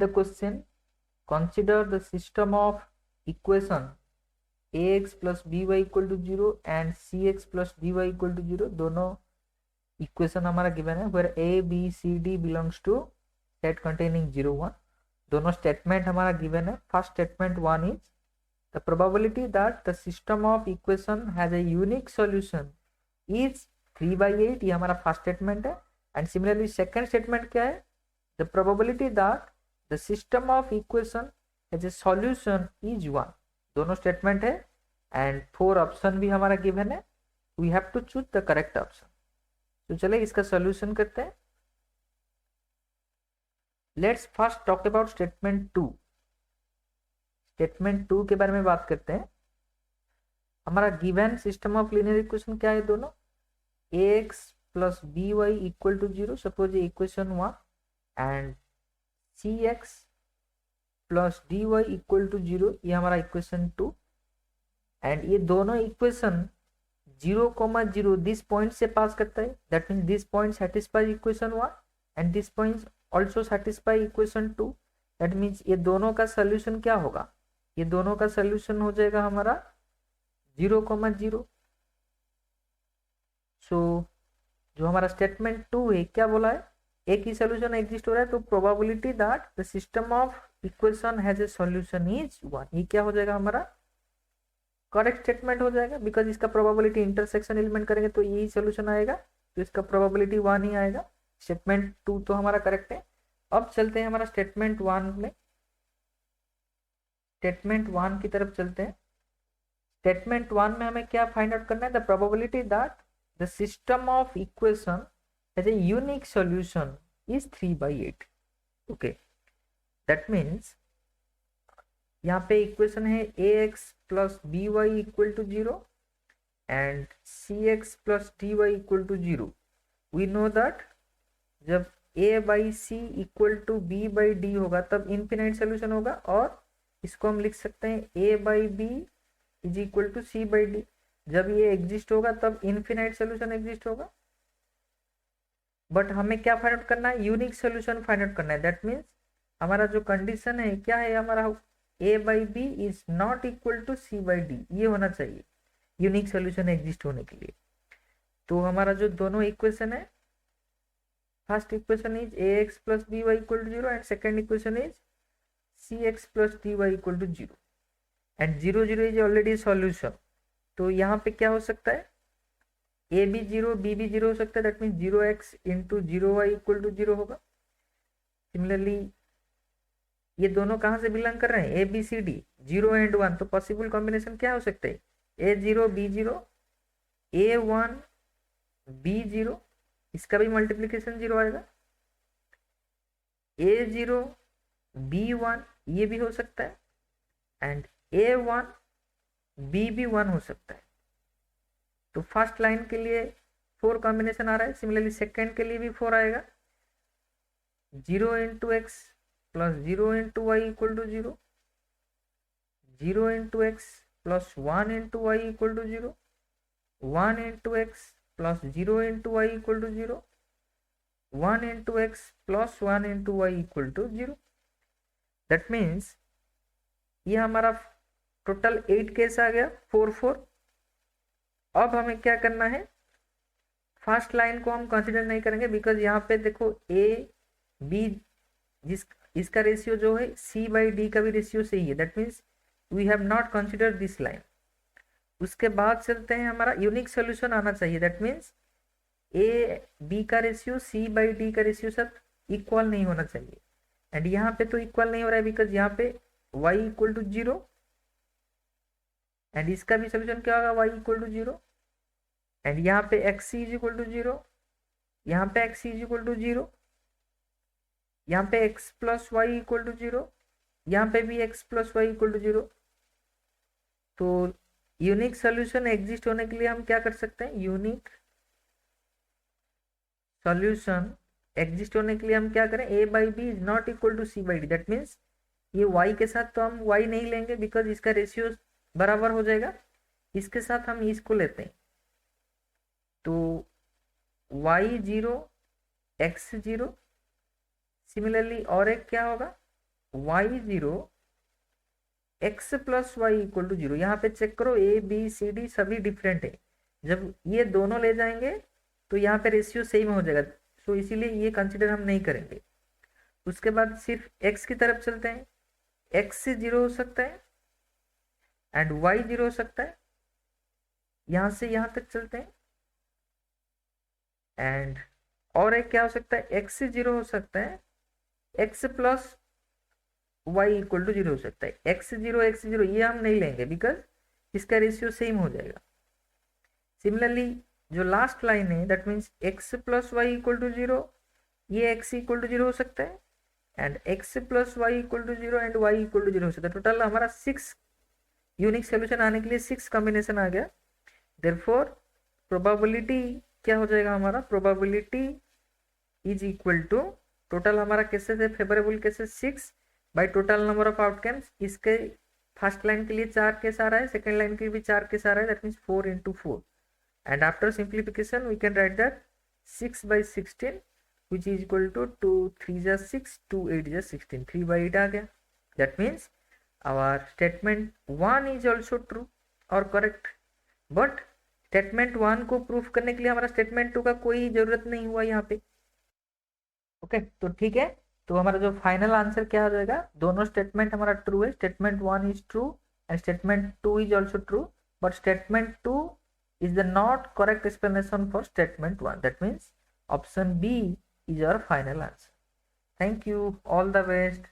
the question, consider the system of equation ax plus by equal to 0 and cx plus dy equal to 0. दोनों equation हमारा given है where a b c d belongs to set containing 0 1. दोनों statement हमारा given है. First statement 1 is the probability that the system of equation has a unique solution is 3/8. ये हमारा first statement है. And similarly second statement क्या है? the probability that the system of equation has a solution is 1. दोनों statement है and 4 option भी हमारा given है. We have to choose the correct option. तो चले इसका सॉल्यूशन करते हैं. Let's first talk about statement 2. Statement 2 के बारे में बात करते हैं. हमारा given system of linear equation क्या है? दोनों ax plus by equal to 0. Suppose ये equation 1 and cx plus dy equal to 0. ये हमारा इक्वेशन 2. एंड ये दोनों इक्वेशन 0,0 दिस पॉइंट से पास करता है. That means this point satisfy equation 1 and this point also satisfy equation 2. That means ये दोनों का सोल्यूशन क्या होगा? ये दोनों का सोल्यूशन हो जाएगा हमारा 0,0. सो जो हमारा स्टेटमेंट 2 है क्या बोला है? एक ही सोल्यूशन एग्जिस्ट हो रहा है. तो probability that the system of equation has A solution is 1. ये क्या हो जाएगा हमारा? करेक्ट स्टेटमेंट हो जाएगा. बिकॉज इसका प्रोबेबिलिटी इंटरसेक्शन एलिमेंट करेंगे तो यही सोल्यूशन आएगा. तो इसका प्रोबेबिलिटी 1 ही आएगा. स्टेटमेंट 2 तो हमारा करेक्ट है. अब चलते हैं हमारा स्टेटमेंट 1 में. स्टेटमेंट 1 की तरफ चलते हैं. स्टेटमेंट 1 में हमें क्या फाइंड आउट करना है? The probability that the system of equation has a unique solution is 3/8. Okay, that means यहाँ पे इक्वेशन है ax plus by equal to 0 and cx plus dy equal to 0. We know that जब a by c equal to b by d होगा तब infinite solution होगा. और इसको हम लिख सकते हैं a by b is equal to c by d. जब ये एग्जिस्ट होगा तब इनफिनाइट सोल्यूशन एग्जिस्ट होगा. बट हमें क्या फाइंड आउट करना है? यूनिक सोल्यूशन फाइंड आउट करना है. दैट मीन्स हमारा जो कंडीशन है क्या है? हमारा a by b is not equal to c by d. ये होना चाहिए यूनिक सोल्यूशन एग्जिस्ट होने के लिए. तो हमारा जो दोनों इक्वेशन है, first equation is ax plus by equal to 0 and second equation is cx plus dy equal to 0 and 0 0 is already solution. तो यहाँ पे क्या हो सकता है? a भी 0 b भी 0 हो सकता है. That means 0x into 0y equal to 0 होगा. सिमिलरली ये दोनों कहाँ से बिलोंग कर रहे हैं? a b c d 0 and 1. तो पॉसिबल कॉम्बिनेशन क्या हो सकता है? a0 b0 a1 b0. इसका भी मल्टीप्लीकेशन 0 आएगा. a0 b1 ये भी हो सकता है एंड a1 b भी 1 हो सकता है. तो फर्स्ट लाइन के लिए 4 कॉम्बिनेशन आ रहा है. सिमिलरली सेकेंड के लिए भी 4 आएगा. 0 into x plus 0 into y equal to 0. 0 into x plus 1 into y equal to 0. 1 into x plus 0 into y equal to 0. 1 into x plus 1 into y equal to 0. That means ये हमारा total 8 case आ गया. 4 4. अब हमें क्या करना है? First line को हम कंसिडर नहीं करेंगे बिकॉज यहाँ पे देखो a b इसका रेशियो जो है c बाई डी का भी रेशियो सही है. That means we have not consider this line. उसके बाद चलते हैं हमारा यूनिक सोल्यूशन आना चाहिए. दैट मीन्स a b का रेशियो c बाई डी का रेशियो सब इक्वल नहीं होना चाहिए. एंड यहाँ पे तो इक्वल नहीं हो रहा है बिकॉज यहाँ पे y इक्वल टू 0 एंड इसका भी सोल्यूशन क्या होगा? y इक्वल टू 0 एंड यहाँ पे x इज इक्वल टू 0. यहाँ पे x इज इक्वल टू 0. यहाँ पे x plus y equal to 0. यहाँ पे भी x plus y equal to 0. तो यूनिक सोल्यूशन एग्जिस्ट होने के लिए हम क्या कर सकते हैं? यूनिक सोल्यूशन एग्जिस्ट होने के लिए हम क्या करें? a by b is not equal to c by d. That means ये y के साथ तो हम y नहीं लेंगे बिकॉज इसका रेशियो बराबर हो जाएगा. इसके साथ हम इसको लेते हैं. तो y 0 x 0. सिमिलरली और एक क्या होगा? y0 x plus y equal to 0। यहाँ पे चेक करो ए बी सी डी सभी डिफरेंट है, जब ये दोनों ले जाएंगे तो यहाँ पे रेशियो सेम हो जाएगा, सो इसीलिए ये कंसिडर हम नहीं करेंगे। उसके बाद सिर्फ x की तरफ चलते हैं, x से 0 हो सकता है एंड y 0 हो सकता है, यहाँ से यहाँ तक चलते हैं। एंड और एक क्या हो सकता है, x से 0 हो सकता है, x plus y equal to 0 हो सकता है। x 0 x 0 ये हम नहीं लेंगे बिकॉज इसका रेशियो सेम हो जाएगा। सिमिलरली जो लास्ट लाइन है that means x plus y equal to 0, ये x इक्वल टू 0 हो सकता है and x plus y equal to 0 and y equal to 0 हो सकता है। टोटल हमारा 6 यूनिक सोल्यूशन आने के लिए 6 कॉम्बिनेशन आ गया। देयरफॉर प्रोबेबिलिटी क्या हो जाएगा हमारा, probability is equal to total हमारा केसेस है favourable cases 6 by total number of outcomes. इसके फर्स्ट लाइन के लिए 4 केस आ रहा है, सेकंड लाइन के लिए भी 4 केस आ रहा है, that means 4 into 4 and after simplification we can write that 6 by 16 which is equal to 2 3 is 6 2 8 is 16, 3 by 8 आ गया। that means our statement 1 is also true और correct, but statement 1 को proof करने के लिए हमारा statement 2 का कोई जरूरत नहीं हुआ यहाँ पे। ओके तो ठीक है, तो हमारा जो फाइनल आंसर क्या हो जाएगा, दोनों स्टेटमेंट हमारा ट्रू है, statement 1 is true and statement 2 is also true, but statement 2 is the not correct explanation for statement 1. That means option B is our final answer. Thank you. All the best.